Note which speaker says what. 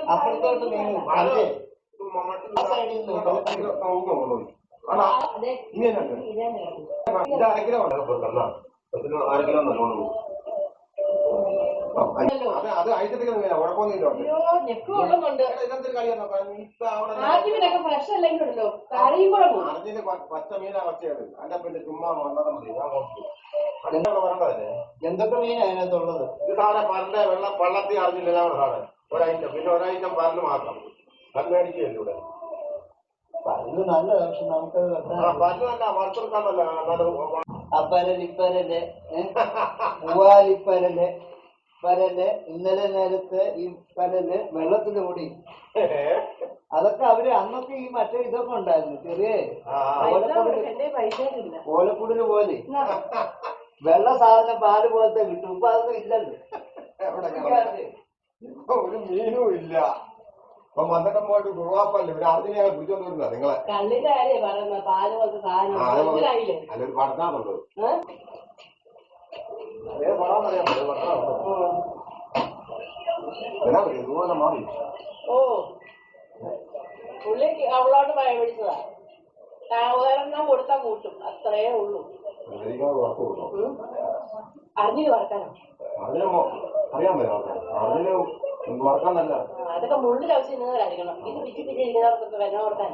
Speaker 1: അപ്പുറത്തോട്ട് നീങ്ങും ആ സൈഡിൽ നിന്ന്
Speaker 2: ഇത് അരക്കിലോ അരക്കിലോ നല്ലോണം അത് അയച്ചിട്ട് ഉഴപ്പൊന്നുമില്ല അറിഞ്ഞിട്ട് പച്ച മീനാ പച്ചയത് അതിന്റെ പിന്നെ ചുമ്മാ വന്നത് മതി ഞാൻ പറയണ്ടതല്ലേ
Speaker 1: എന്തൊക്കെ മീനാ അതിനകത്തുള്ളത്?
Speaker 2: ഇത് സാധനം പരന്റെ വെള്ളത്തിൽ അറിഞ്ഞില്ല ഞാൻ സാധനം ഒരൈറ്റം പിന്നെ ഒരൈറ്റം പരല് മാത്രം അത് മേടിക്കുകയല്ലേ ഇവിടെ
Speaker 1: പരല് നല്ല പക്ഷെ നമുക്ക്
Speaker 2: പരല് നല്ല വറുത്തെടുക്കാൻ നല്ല
Speaker 1: അപ്പരലിപ്പരല് പൂവാലിപ്പരല് പരല് ഇന്നലെ നേരത്തെ ഈ പരല് വെള്ളത്തിൽ ഓടി അതൊക്കെ അവര് അന്നൊക്കെ ഈ മറ്റേ ഇതൊക്കെ ഉണ്ടായിരുന്നു ചെറിയ ഓലക്കുടില് പോലെ വെള്ള സാധനം പാല് പോലത്തെ കിട്ടും. ഇപ്പൊ അതൊന്നും ഇല്ലല്ലോ.
Speaker 2: ഒരു മീനും ഇല്ല. അപ്പൊ മന്ദട്ടം പോയിട്ട് ഗുരുവാപ്പല്ലേ ഒരു അർജുനെ പിടിച്ചോണ്ട് വരുന്ന നിങ്ങളെ അല്ലൊരു പഠനാണുള്ളത് അതേ പടാന്നറിയാം ഇതുപോലെ മാറി
Speaker 3: പുള്ളിക്ക് അവളോട് പിടിച്ചതാ ഒരെണ്ണം കൊടുത്താൽ കൂട്ടും അത്രേ ഉള്ളൂ. അറിഞ്ഞിട്ട് വറക്കാനോ
Speaker 2: അറിയാൻ പറ്റാം അതിന് വറക്കാൻ നല്ല
Speaker 3: അതൊക്കെ മുള്ളിൽ ആവശ്യം ഇന്നവരായിരിക്കണം. ഇത് പിച്ചി പിച്ചി ഇരിക്കുന്നവർക്ക് വില കൊടുക്കാൻ